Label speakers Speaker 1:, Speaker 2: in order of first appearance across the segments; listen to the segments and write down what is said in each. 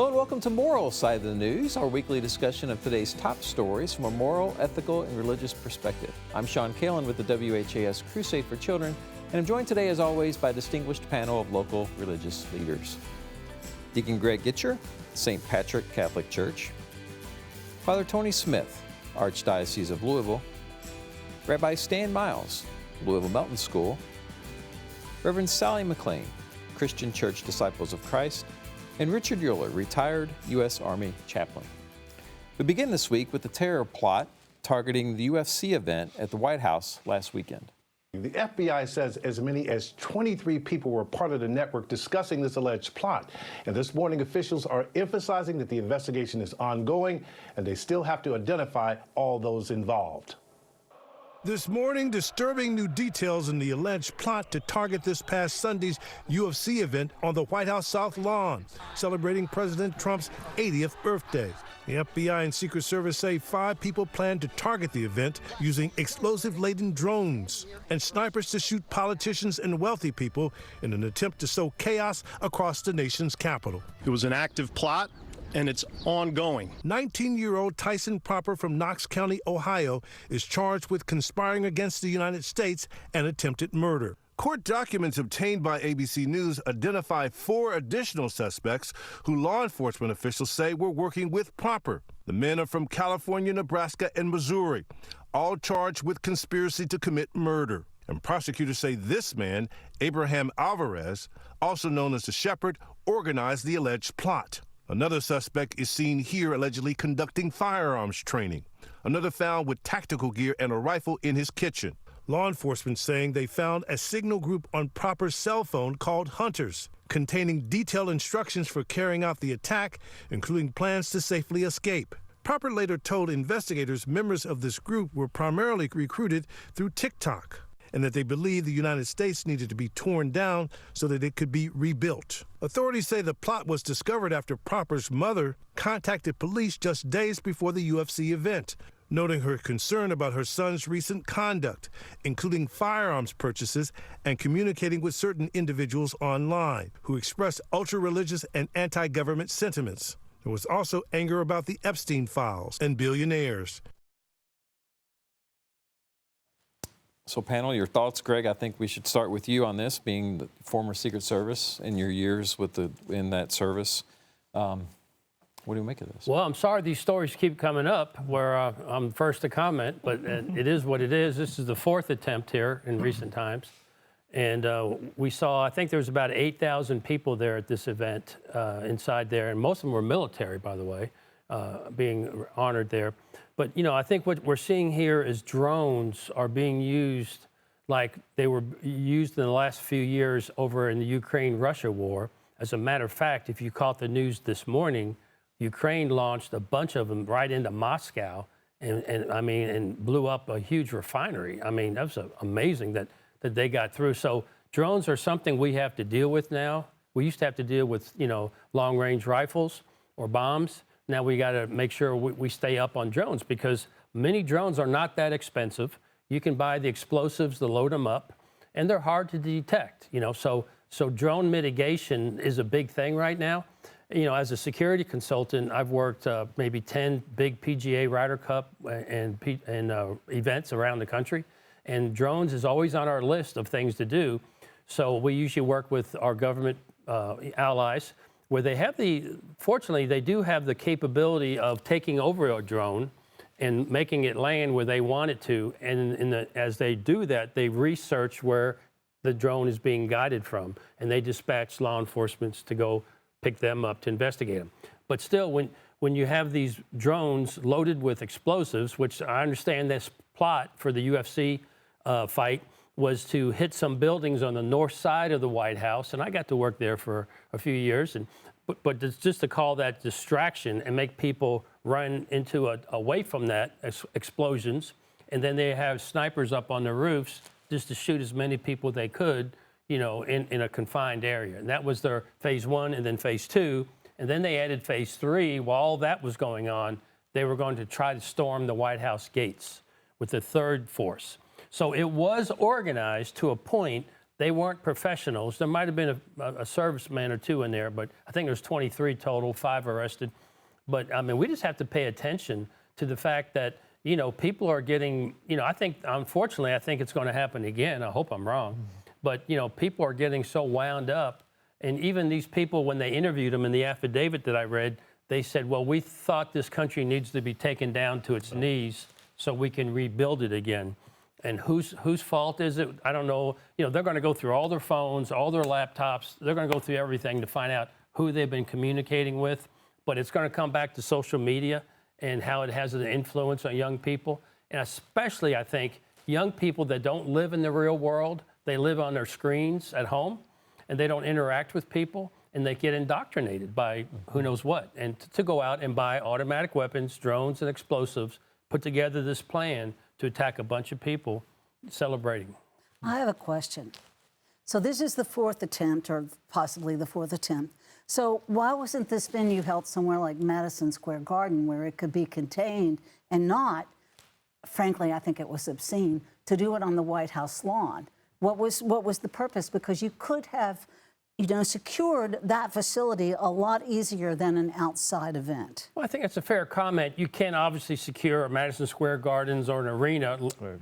Speaker 1: Hello and welcome to Moral Side of the News, our weekly discussion of today's top stories from a moral, ethical, and religious perspective. I'm Sean Kalin with the WHAS Crusade for Children, and I'm joined today, as always, by a distinguished panel of local religious leaders. Deacon Greg Gitschier, St. Patrick Catholic Church. Father Tony Smith, Archdiocese of Louisville. Rabbi Stan Miles, Louisville Melton School. Reverend Sally McLean, Christian Church Disciples of Christ. And Richard Euler, retired U.S. Army chaplain. We begin this week with the terror plot targeting the UFC event at the White House last weekend.
Speaker 2: The FBI says as many as 23 people were part of the network discussing this alleged plot. And this morning, officials are emphasizing that the investigation is ongoing and they still have to identify all those involved.
Speaker 3: This morning, disturbing new details in the alleged plot to target this past Sunday's UFC event on the White House South Lawn, celebrating President Trump's 80th birthday. The FBI and Secret Service say 5 people plan to target the event using explosive-laden drones and snipers to shoot politicians and wealthy people in an attempt to sow chaos across the nation's capital.
Speaker 4: It was an active plot, and it's ongoing.
Speaker 3: 19-year-old Tyson Proper from Knox County, Ohio, is charged with conspiring against the United States and attempted murder. Court documents obtained by ABC News identify 4 additional suspects who law enforcement officials say were working with Proper. The men are from California, Nebraska, and Missouri, all charged with conspiracy to commit murder. And prosecutors say this man, Abraham Alvarez, also known as the Shepherd, organized the alleged plot. Another suspect is seen here allegedly conducting firearms training. Another found with tactical gear and a rifle in his kitchen. Law enforcement saying they found a signal group on Proper's cell phone called Hunters, containing detailed instructions for carrying out the attack, including plans to safely escape. Proper later told investigators members of this group were primarily recruited through TikTok, and that they believed the United States needed to be torn down so that it could be rebuilt. Authorities say the plot was discovered after Proper's mother contacted police just days before the UFC event, noting her concern about her son's recent conduct, including firearms purchases and communicating with certain individuals online who expressed ultra-religious and anti-government sentiments. There was also anger about the Epstein files and billionaires.
Speaker 1: So panel, your thoughts, Greg? I think we should start with you on this, being the former Secret Service in your years in that service. What do you make of this?
Speaker 5: Well, I'm sorry these stories keep coming up where I'm first to comment, but it is what it is. This is the 4th attempt here in recent times. And we saw, I think there was about 8,000 people there at this event inside there, and most of them were military, by the way, being honored there. But, you know, I think what we're seeing here is drones are being used like they were used in the last few years over in the Ukraine-Russia war. As a matter of fact, if you caught the news this morning, Ukraine launched a bunch of them right into Moscow and blew up a huge refinery. I mean, that was amazing that they got through. So drones are something we have to deal with now. We used to have to deal with, you know, long-range rifles or bombs. Now we got to make sure we stay up on drones because many drones are not that expensive. You can buy the explosives to load them up, and they're hard to detect. You know, so drone mitigation is a big thing right now. You know, as a security consultant, I've worked maybe 10 big PGA Ryder Cup and events around the country, and drones is always on our list of things to do. So we usually work with our government allies, where they have fortunately, they do have the capability of taking over a drone and making it land where they want it to. And as they do that, they research where the drone is being guided from, and they dispatch law enforcement to go pick them up to investigate them. But still, when you have these drones loaded with explosives, which I understand this plot for the UFC fight was to hit some buildings on the north side of the White House, and I got to work there for a few years. But just to call that distraction and make people run into away from that explosions, and then they have snipers up on the roofs just to shoot as many people they could, you know, in a confined area. And that was their phase 1 and then phase 2. And then they added phase 3. While all that was going on, they were going to try to storm the White House gates with the 3rd force. So it was organized to a point They weren't professionals. There might have been a serviceman or two in there, but I think there's 23 total, 5 arrested. But I mean, we just have to pay attention to the fact that, you know, people are getting, you know, I think, unfortunately, I think it's going to happen again. I hope I'm wrong. But, you know, people are getting so wound up. And even these people, when they interviewed them in the affidavit that I read, they said, well, we thought this country needs to be taken down to its knees so we can rebuild it again. And whose fault is it? I don't know. You know, they're going to go through all their phones, all their laptops. They're going to go through everything to find out who they've been communicating with. But it's going to come back to social media and how it has an influence on young people. And especially, I think, young people that don't live in the real world. They live on their screens at home, and they don't interact with people, and they get indoctrinated by who knows what. And to go out and buy automatic weapons, drones, and explosives, put together this plan to attack a bunch of people celebrating.
Speaker 6: I have a question. So this is the 4th attempt, or possibly the 4th attempt. So why wasn't this venue held somewhere like Madison Square Garden, where it could be contained and not, frankly, I think it was obscene, to do it on the White House lawn? What was the purpose? Because you could have, you know, secured that facility a lot easier than an outside event.
Speaker 5: Well, I think that's a fair comment. You can obviously secure a Madison Square Gardens or an arena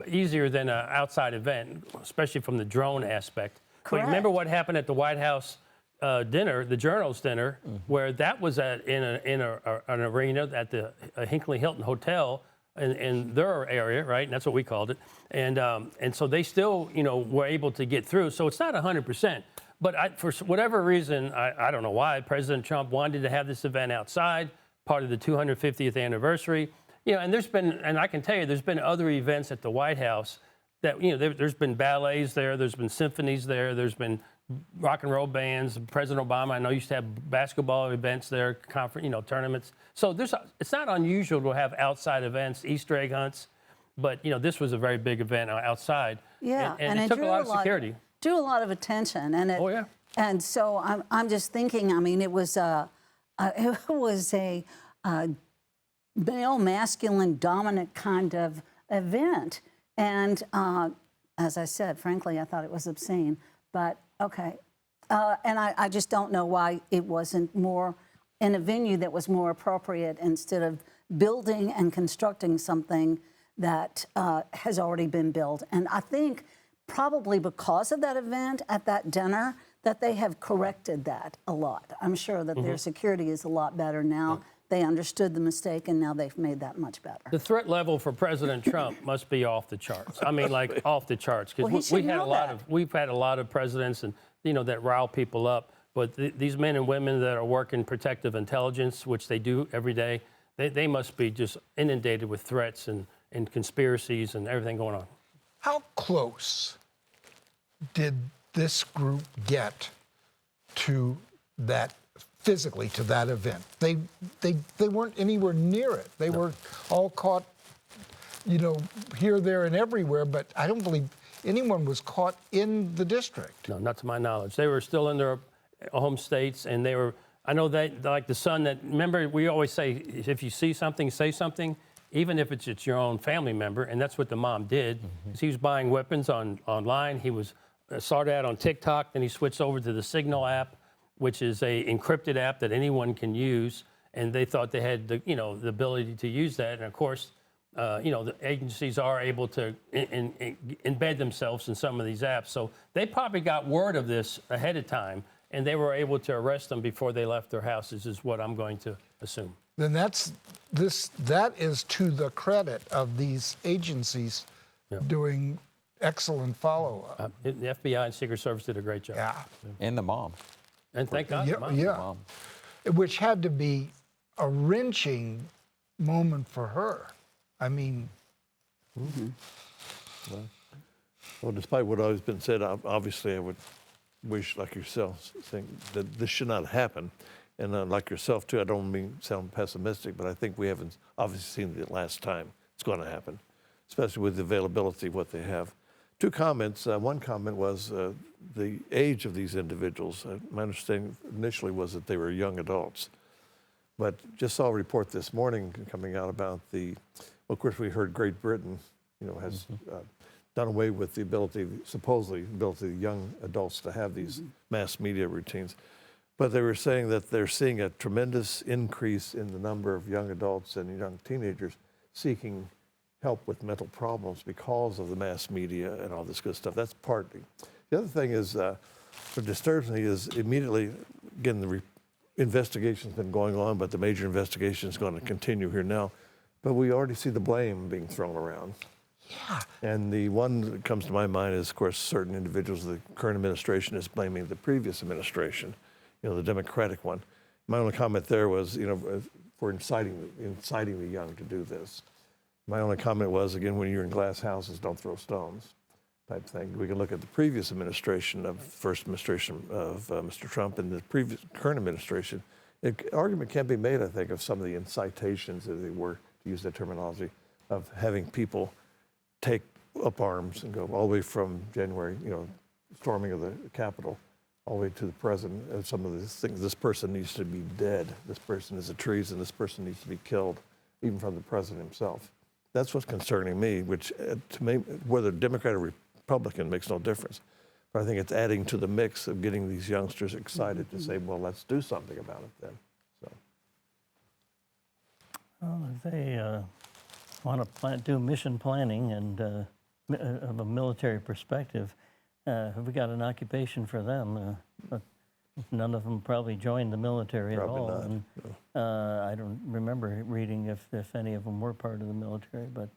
Speaker 5: easier than an outside event, especially from the drone aspect.
Speaker 6: Correct.
Speaker 5: But remember what happened at the White House dinner, the Journal's dinner, where that was in an arena at the Hinckley Hilton Hotel in their area, right? And that's what we called it. And so they still, you know, were able to get through. So it's not 100%. But for whatever reason, I don't know why, President Trump wanted to have this event outside, part of the 250th anniversary. You know, and there's been, and I can tell you, there's been other events at the White House that, you know, there's been ballets there, there's been symphonies there, there's been rock and roll bands. President Obama, I know, used to have basketball events there, conference, you know, tournaments. So it's not unusual to have outside events, Easter egg hunts, but, you know, this was a very big event outside.
Speaker 6: Yeah,
Speaker 5: and it took a lot of security.
Speaker 6: Drew a lot of attention, and
Speaker 5: Oh, yeah.
Speaker 6: And so I'm just thinking. I mean, it was a male, masculine, dominant kind of event, and as I said, frankly, I thought it was obscene. But okay, and I just don't know why it wasn't more in a venue that was more appropriate instead of building and constructing something that has already been built. And I think, probably because of that event at that dinner, that they have corrected that a lot. I'm sure that their security is a lot better now. They understood the mistake, and now they've made that much better.
Speaker 5: The threat level for President Trump must be off the charts. I mean, like off the charts, because
Speaker 6: Well,
Speaker 5: we've had a lot of presidents, and you know, that rile people up. But these men and women that are working protective intelligence, which they do every day, they must be just inundated with threats and conspiracies and everything going on.
Speaker 7: How close did this group get to that, physically, to that event? They weren't anywhere near it. They were all caught, you know, here, there, and everywhere, but I don't believe anyone was caught in the district.
Speaker 5: No, not to my knowledge. They were still in their home states, and they were, I know that, like the son that, remember, we always say, if you see something, say something, even if it's your own family member, and that's what the mom did. He was buying weapons online. He was started out on TikTok, then he switched over to the Signal app, which is a encrypted app that anyone can use, and they thought they had the, you know, the ability to use that. And of course, you know, the agencies are able to embed themselves in some of these apps. So they probably got word of this ahead of time, and they were able to arrest them before they left their houses, is what I'm going to assume.
Speaker 7: Then that is to the credit of these agencies doing excellent follow-up.
Speaker 5: The FBI and Secret Service did a great job.
Speaker 7: Yeah.
Speaker 1: And the mom.
Speaker 5: And thank God.
Speaker 7: Yeah,
Speaker 5: the mom.
Speaker 7: yeah. Which had to be a wrenching moment for her. I mean.
Speaker 8: Well, despite what has been said, obviously I would wish, like yourself, think that this should not happen. And like yourself, too, I don't mean sound pessimistic, but I think we haven't obviously seen it last time it's going to happen, especially with the availability of what they have. Two comments. One comment was the age of these individuals. My understanding initially was that they were young adults. But just saw a report this morning coming out about well, of course, we heard Great Britain, you know, has done away with the ability, supposedly ability of young adults to have these mass media routines. But they were saying that they're seeing a tremendous increase in the number of young adults and young teenagers seeking help with mental problems because of the mass media and all this good stuff. That's partly. The other thing is, what disturbs me is immediately, again, the investigation's been going on, but the major investigation is going to continue here now. But we already see the blame being thrown around.
Speaker 7: Yeah.
Speaker 8: And the one that comes to my mind is, of course, certain individuals of the current administration is blaming the previous administration, the Democratic one. My only comment there was, for inciting the young to do this. My only comment was, again, when you're in glass houses, don't throw stones, type thing. We can look at the previous administration first administration of Mr. Trump and the current administration. An argument can be made, I think, of some of the incitations, as they were, to use that terminology, of having people take up arms and go all the way from January, storming of the Capitol, all the way to the president. And some of these things, this person needs to be dead. This person is a treason. This person needs to be killed, even from the president himself. That's what's concerning me, which to me, whether Democrat or Republican makes no difference. But I think it's adding to the mix of getting these youngsters excited to say, well, let's do something about it then. So.
Speaker 9: Well, if they want to do mission planning and of a military perspective, we got an occupation for them. But none of them probably joined the military
Speaker 8: Probably
Speaker 9: at all.
Speaker 8: not,
Speaker 9: And, I don't remember reading if any of them were part of the military, but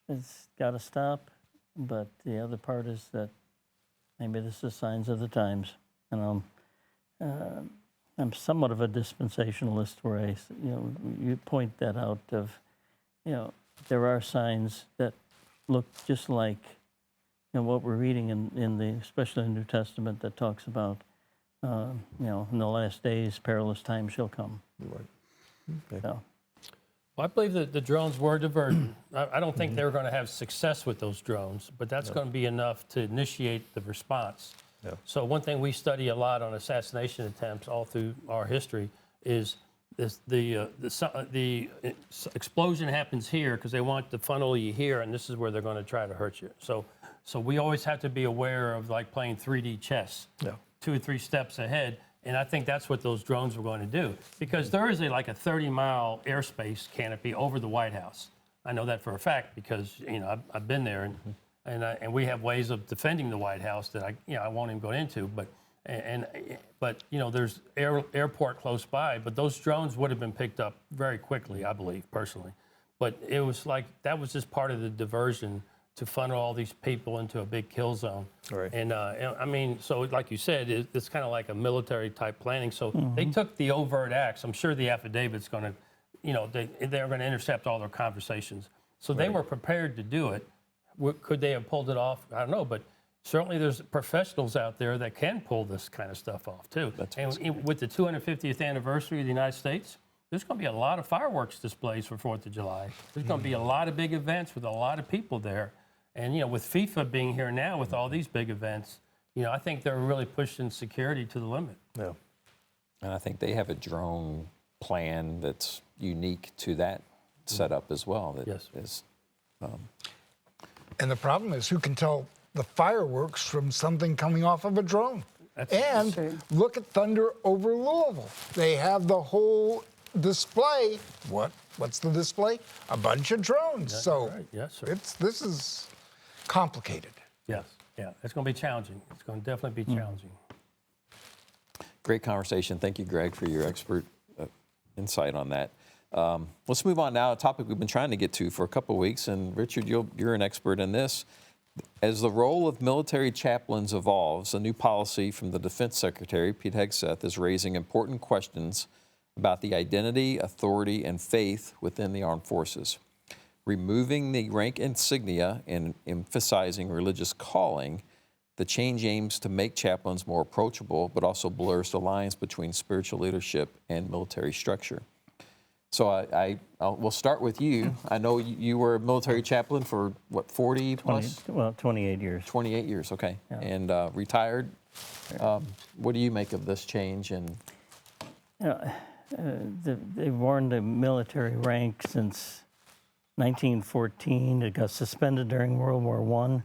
Speaker 9: it's got to stop. But the other part is that maybe this is signs of the times. And I'm somewhat of a dispensationalist, where you point that out of, there are signs that look just like what we're reading in especially in the New Testament, that talks about, in the last days, perilous times shall come.
Speaker 8: Right. Okay.
Speaker 9: So.
Speaker 5: Well, I believe that the drones were diverted. I don't think they were going to have success with those drones, but that's going to be enough to initiate the response.
Speaker 8: Yeah.
Speaker 5: So one thing we study a lot on assassination attempts all through our history is the explosion happens here because they want to funnel you here, and this is where they're going to try to hurt you. So we always have to be aware of, like playing 3D chess, 2 or 3 steps ahead. And I think that's what those drones were going to do, because there is like a 30-mile airspace canopy over the White House. I know that for a fact because I've been there, and we have ways of defending the White House that I won't even go into. But there's airport close by, but those drones would have been picked up very quickly, I believe personally. But it was like that was just part of the diversion to funnel all these people into a big kill zone.
Speaker 8: Right.
Speaker 5: And I mean, so like you said, it's kind of like a military type planning. So they took the overt acts. I'm sure the affidavit's going to, they're going to intercept all their conversations. So they were prepared to do it. Could they have pulled it off? I don't know, but certainly there's professionals out there that can pull this kind of stuff off too. And with the 250th anniversary of the United States, there's going to be a lot of fireworks displays for 4th of July. There's going to be a lot of big events with a lot of people there. And, with FIFA being here now with all these big events, I think they're really pushing security to the limit.
Speaker 8: Yeah.
Speaker 1: And I think they have a drone plan that's unique to that setup as well. That is,
Speaker 7: And the problem is, who can tell the fireworks from something coming off of a drone? And look at Thunder over Louisville. They have the whole display. What's the display? A bunch of drones.
Speaker 5: That's
Speaker 7: so
Speaker 5: right. Yes, sir.
Speaker 7: this is complicated.
Speaker 5: Yes, yeah, it's going to be challenging. It's going to definitely be challenging.
Speaker 1: great conversation. Thank you, Greg, for your expert insight on that. Let's move on now, a topic we've been trying to get to for a couple of weeks. And Richard, you're an expert in this. As the role of military chaplains evolves, a new policy from the Defense Secretary, Pete Hegseth, is raising important questions about the identity, authority, and faith within the armed forces. Removing the rank insignia and emphasizing religious calling, the change aims to make chaplains more approachable, but also blurs the lines between spiritual leadership and military structure. So we'll start with you. I know you were a military chaplain for, what, 40 plus?
Speaker 9: 28 years.
Speaker 1: 28 years, okay.
Speaker 9: Yeah.
Speaker 1: And retired. What do you make of this change? And
Speaker 9: They've worn the military rank since 1914. It got suspended during World War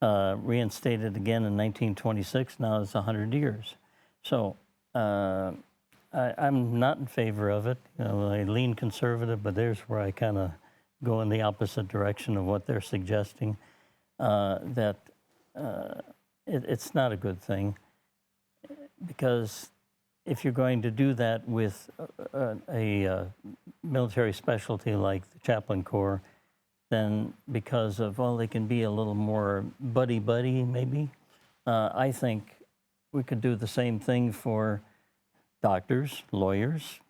Speaker 9: I, reinstated again in 1926. Now it's 100 years. So I'm not in favor of it. You know, I lean conservative, but there's where I kind of go in the opposite direction of what they're suggesting, that it's not a good thing, because if you're going to do that with a military specialty like the chaplain corps, then because of, well, they can be a little more buddy-buddy maybe, I think we could do the same thing for doctors, lawyers,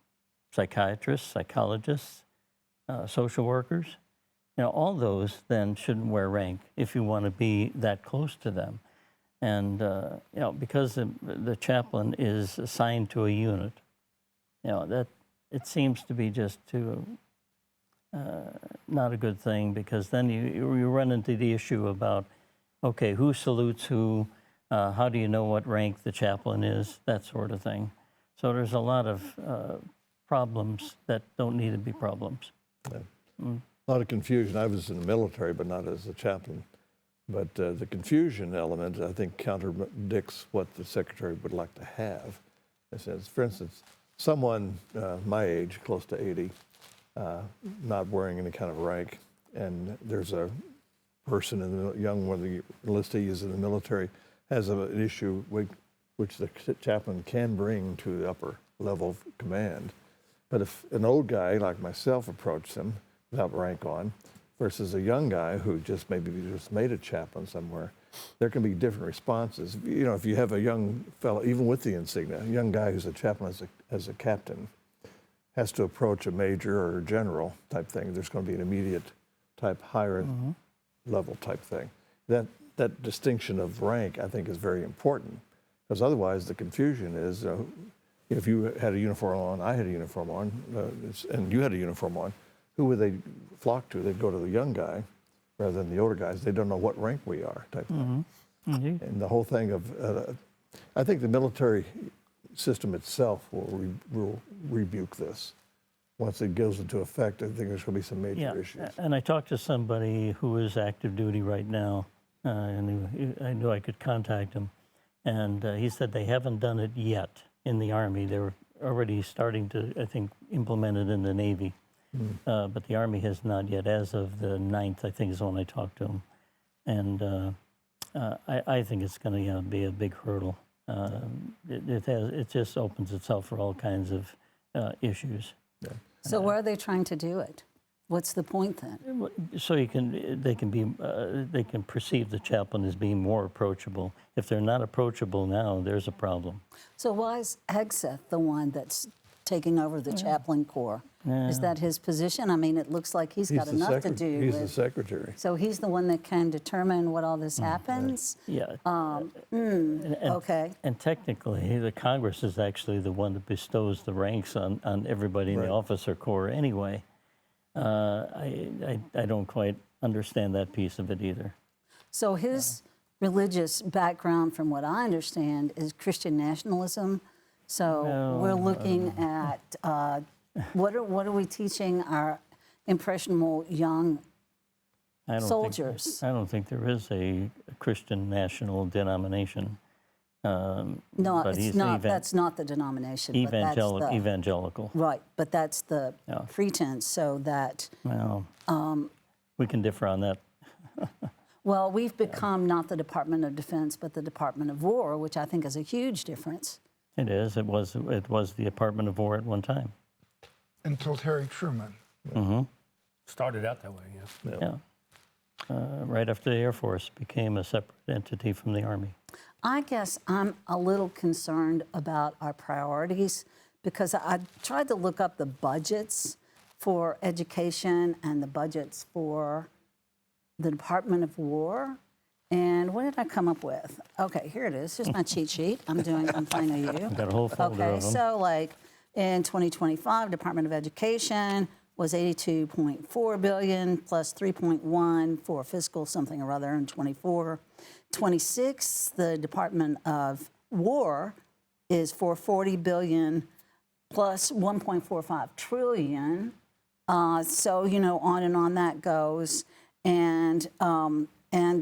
Speaker 9: psychiatrists, psychologists, social workers. You know, all those then shouldn't wear rank if you want to be that close to them. And, you know, because the chaplain is assigned to a unit, you know, that it seems to be just too, not a good thing, because then you run into the issue about, okay, who salutes who, how do you know what rank the chaplain is, that sort of thing. So there's a lot of problems that don't need to be problems.
Speaker 8: Yeah. A lot of confusion. I was in the military, but not as a chaplain. But the confusion element, I think, contradicts what the secretary would like to have. It says, for instance, someone my age, close to 80, not wearing any kind of rank, and there's a person, in the young one, the enlistee is in the military, has an issue which the chaplain can bring to the upper level of command. But if an old guy like myself approached him without rank on, versus a young guy who just maybe just made a chaplain somewhere, there can be different responses. You know, if you have a young fellow, even with the insignia, a young guy who's a chaplain as a captain, has to approach a major or a general type thing, there's going to be an immediate type higher level type thing. That distinction of rank, I think, is very important, because otherwise the confusion is, if you had a uniform on, I had a uniform on, and you had a uniform on, who would they flock to? They'd go to the young guy rather than the older guys. They don't know what rank we are, type thing. And the whole thing of, I think the military system itself will rebuke this. Once it goes into effect, I think there's going to be some major issues.
Speaker 9: And I talked to somebody who is active duty right now, and I knew I could contact him. And he said they haven't done it yet in the Army. They're already starting to, I think, implement it in the Navy. But the Army has not yet. As of the 9th, I think, is when I talked to him. And I think it's going to be a big hurdle. It just opens itself for all kinds of issues.
Speaker 8: Yeah.
Speaker 6: So where are they trying to do it? What's the point then?
Speaker 9: So they can perceive the chaplain as being more approachable. If they're not approachable now, there's a problem.
Speaker 6: So why is Hegseth the one that's taking over the chaplain corps? Is that his position? I mean, it looks like he's got enough to do.
Speaker 8: He's the secretary.
Speaker 6: So he's the one that can determine what all this happens?
Speaker 9: Yeah.
Speaker 6: Okay.
Speaker 9: And technically, the Congress is actually the one that bestows the ranks on everybody in the officer corps anyway. I don't quite understand that piece of it either.
Speaker 6: So his religious background, from what I understand, is Christian nationalism. So we're looking at what are we teaching our impressionable young soldiers?
Speaker 9: I don't think there is a Christian national denomination.
Speaker 6: No, it's not. That's not the denomination.
Speaker 9: Evangelical.
Speaker 6: Right, but that's the pretense, so that.
Speaker 9: Well, we can differ on that.
Speaker 6: Well, we've become not the Department of Defense, but the Department of War, which I think is a huge difference.
Speaker 9: It is. It was the Department of War at one time.
Speaker 7: Until Harry Truman.
Speaker 5: Started out that way,
Speaker 9: Yeah. Right after the Air Force became a separate entity from the Army.
Speaker 6: I guess I'm a little concerned about our priorities, because I tried to look up the budgets for education and the budgets for the Department of War. And what did I come up with? Okay, here it is. Here's my cheat sheet. I'm playing a you.
Speaker 9: Got a whole folder of them.
Speaker 6: So like in 2025, Department of Education was $82.4 billion plus 3.1 for fiscal something or other in 24. 26, the Department of War is $440 billion plus 1.45 trillion. So, on and on that goes. And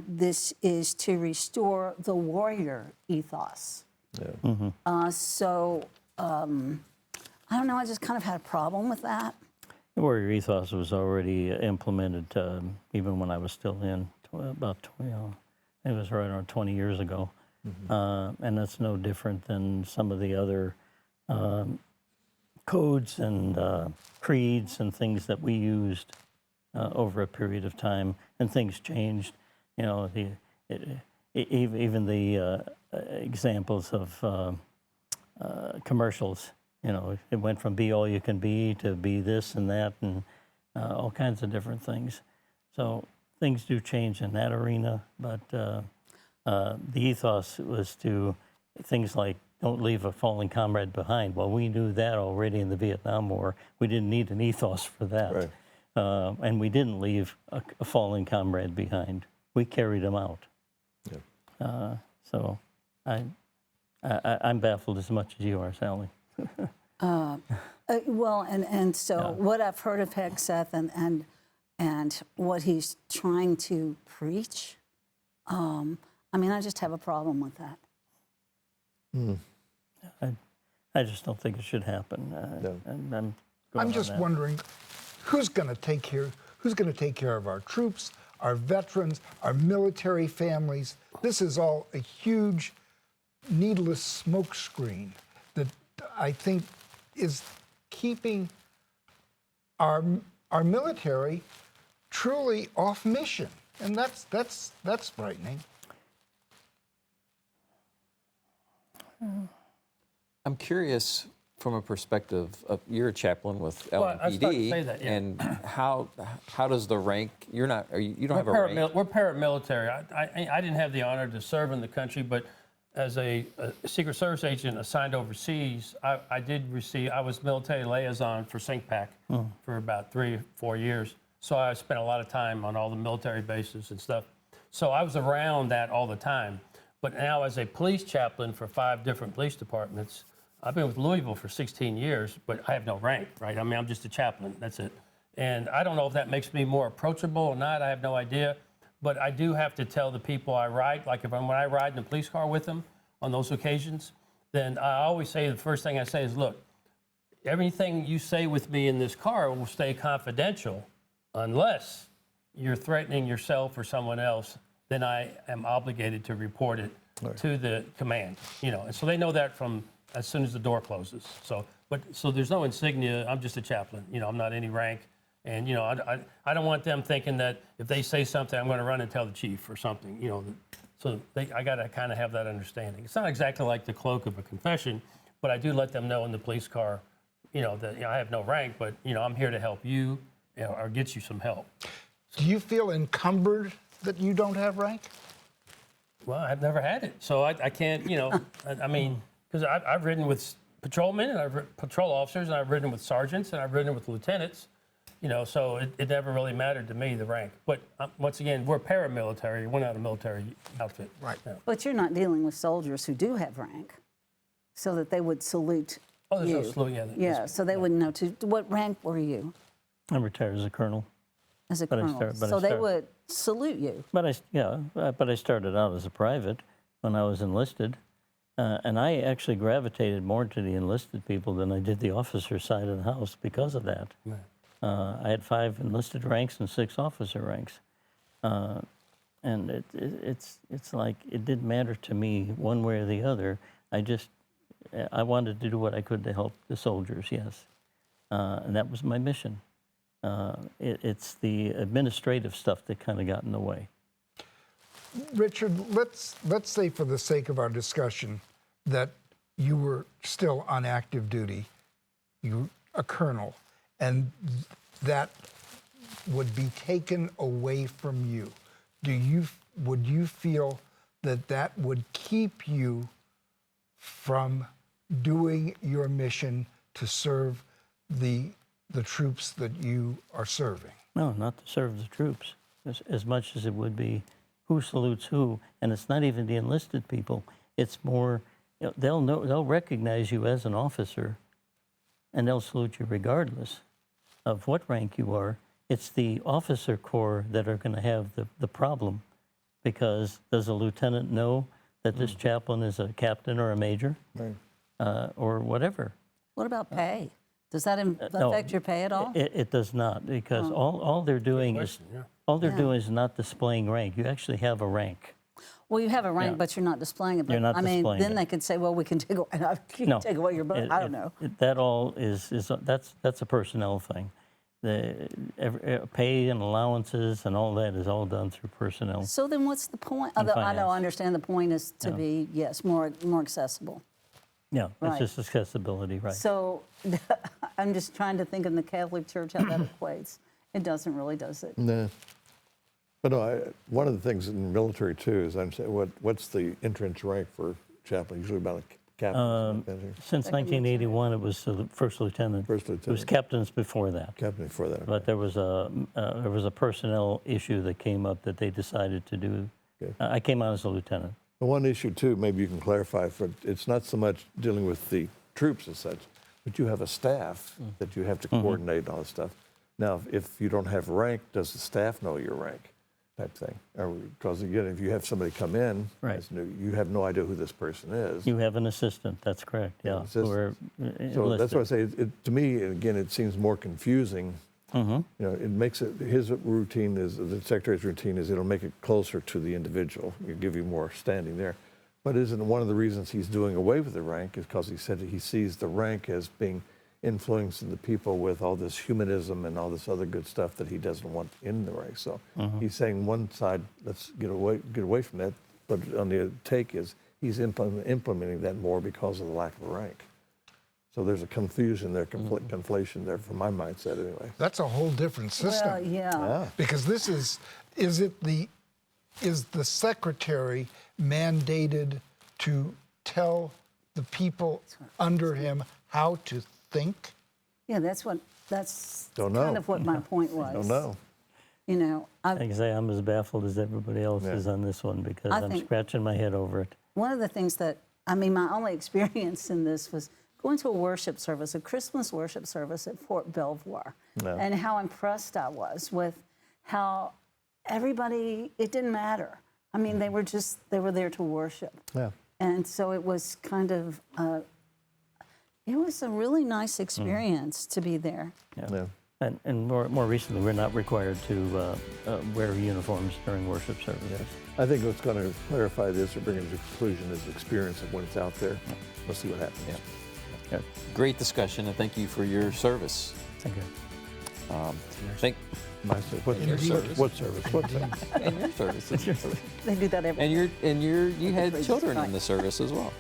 Speaker 6: this is to restore the warrior ethos.
Speaker 8: Yeah.
Speaker 6: So, I don't know, I just kind of had a problem with that.
Speaker 9: The warrior ethos was already implemented even when I was still in, about 20, it was right around 20 years ago. And that's no different than some of the other codes and creeds and things that we used over a period of time, and things changed. Even the examples of commercials, it went from be all you can be to be this and that, and all kinds of different things. So things do change in that arena, but the ethos was to things like don't leave a fallen comrade behind. Well, we knew that already in the Vietnam War. We didn't need an ethos for that.
Speaker 8: Right.
Speaker 9: And we didn't leave a fallen comrade behind. We carried him out.
Speaker 8: Yeah.
Speaker 9: So I'm baffled as much as you are, Sally.
Speaker 6: Well, and so what I've heard of Hegseth and what he's trying to preach, I just have a problem with that.
Speaker 9: I just don't think it should happen.
Speaker 8: No.
Speaker 9: And
Speaker 7: I'm just wondering, who's going to take care of our troops, our veterans, our military families? This is all a huge, needless smokescreen that I think is keeping our military truly off mission, and that's frightening.
Speaker 1: I'm curious from a perspective of you're a chaplain with
Speaker 5: Well, I was about to
Speaker 1: LMPD,
Speaker 5: say that, yeah.
Speaker 1: and how does the rank? You don't have a rank.
Speaker 5: We're paramilitary. I didn't have the honor to serve in the country, but as a Secret Service agent assigned overseas, I was military liaison for SINCPAC for about 3 or 4 years. So I spent a lot of time on all the military bases and stuff. So I was around that all the time. But now as a police chaplain for 5 different police departments, I've been with Louisville for 16 years, but I have no rank, right? I'm just a chaplain, that's it. And I don't know if that makes me more approachable or not, I have no idea. But I do have to tell the people I ride, like when I ride in the police car with them on those occasions, then I always say, the first thing I say is, look, everything you say with me in this car will stay confidential unless you're threatening yourself or someone else, then I am obligated to report it to the command, And so they know that from as soon as the door closes. So there's no insignia. I'm just a chaplain. I'm not any rank. And, I don't want them thinking that if they say something, I'm going to run and tell the chief or something, So I got to kind of have that understanding. It's not exactly like the cloak of a confession, but I do let them know in the police car, that I have no rank, but, I'm here to help you, or get you some help.
Speaker 7: Do you feel encumbered that you don't have rank?
Speaker 5: Well, I've never had it, so I can't, because I've ridden with patrolmen and I've patrol officers, and I've ridden with sergeants and I've ridden with lieutenants, so it never really mattered to me, the rank. But once again, we're paramilitary. We're not a military outfit.
Speaker 7: Right.
Speaker 6: But you're not dealing with soldiers who do have rank, so that they would salute
Speaker 5: there's
Speaker 6: you.
Speaker 5: no salute,
Speaker 6: Yeah, so they would know. What rank were you?
Speaker 9: I'm retired as a colonel.
Speaker 6: As a colonel. So they would salute you.
Speaker 9: But I started out as a private when I was enlisted, and I actually gravitated more to the enlisted people than I did the officer side of the house because of that.
Speaker 5: Right.
Speaker 9: I had 5 enlisted ranks and 6 officer ranks, and it's like it didn't matter to me one way or the other. I wanted to do what I could to help the soldiers, yes, and that was my mission. It's the administrative stuff that kind of got in the way.
Speaker 7: Richard, let's say for the sake of our discussion that you were still on active duty, you a colonel, and that would be taken away from you. Would you feel that would keep you from doing your mission to serve the troops that you are serving?
Speaker 9: No, not to serve the troops, as much as it would be who salutes who. And it's not even the enlisted people. It's more, they'll recognize you as an officer, and they'll salute you regardless of what rank you are. It's the officer corps that are going to have the problem, because does a lieutenant know that this chaplain is a captain or a major, or whatever?
Speaker 6: What about pay? Does that affect your pay at all?
Speaker 9: It does not, because all they're doing is not displaying rank. You actually have a rank.
Speaker 6: Well, you have a rank, but you're not displaying it. But,
Speaker 9: You're not displaying
Speaker 6: then
Speaker 9: it.
Speaker 6: they could say, well, we can take away your bonus. I don't know.
Speaker 9: That all that's a personnel thing. Pay and allowances and all that is all done through personnel.
Speaker 6: So then what's the point? Although I understand the point is to be, yes, more accessible.
Speaker 9: Yeah,
Speaker 6: Right.
Speaker 9: it's just accessibility, right?
Speaker 6: So I'm just trying to think in the Catholic Church how that equates. It doesn't really, does it?
Speaker 8: Nah. But no, one of the things in the military too is I'm saying, what's the entrance rank for chaplain? Usually about a captain.
Speaker 9: Since 1981, it was the first lieutenant.
Speaker 8: First lieutenant.
Speaker 9: It was captains before that.
Speaker 8: Captain before that.
Speaker 9: But there was a personnel issue that came up that they decided to do.
Speaker 8: Okay.
Speaker 9: I came out as a lieutenant.
Speaker 8: One issue too, maybe you can clarify, for it's not so much dealing with the troops as such, but you have a staff that you have to coordinate all this stuff. Now, if you don't have rank, does the staff know your rank? Type thing. Because again, if you have somebody come in, as new, you have no idea who this person is.
Speaker 9: You have an assistant. That's correct. Yeah.
Speaker 8: So that's why I say, to me, again, it seems more confusing. You know, it makes it, his routine is, the secretary's routine is, it'll make it closer to the individual. It'll give you more standing there. But isn't one of the reasons he's doing away with the rank is because he said that he sees the rank as being influencing the people with all this humanism and all this other good stuff that he doesn't want in the rank. So he's saying one side, let's get away from that. But on the take is he's implementing that more because of the lack of a rank. So there's a confusion there, conflation there from my mindset anyway.
Speaker 7: That's a whole different system.
Speaker 6: Well, yeah.
Speaker 7: Because this is the secretary mandated to tell the people under him how to think?
Speaker 6: Yeah, that's kind of what my point was.
Speaker 8: Don't know.
Speaker 6: You know,
Speaker 9: I can say I'm as baffled as everybody else is on this one, because I'm scratching my head over it.
Speaker 6: One of the things that, my only experience in this was going to a worship service, a Christmas worship service at Fort Belvoir, and how impressed I was with how everybody, it didn't matter. They were there to worship. Yeah. And so it was kind of, it was a really nice experience to be there.
Speaker 9: Yeah. And more recently, we're not required to wear uniforms during worship services.
Speaker 8: Yes. I think what's going to clarify this or bring it to conclusion is the experience of when it's out there. We'll see what happens.
Speaker 1: Yeah. Great discussion, and thank you for your service.
Speaker 9: Thank you.
Speaker 8: What service? What service?
Speaker 1: And your service.
Speaker 6: They do that every
Speaker 1: And you had children in the service as well.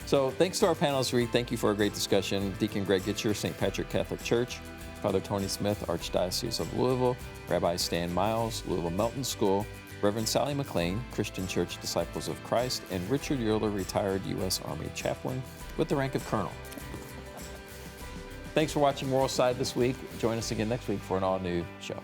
Speaker 1: So thanks to our panelists. Thank you for a great discussion. Deacon Greg Gitschier, St. Patrick Catholic Church. Father Tony Smith, Archdiocese of Louisville. Rabbi Stan Miles, Louisville Melton School. Reverend Sally McLean, Christian Church Disciples of Christ. And Richard Yoder, retired U.S. Army chaplain with the rank of colonel. Thanks for watching Moral Side this week. Join us again next week for an all-new show.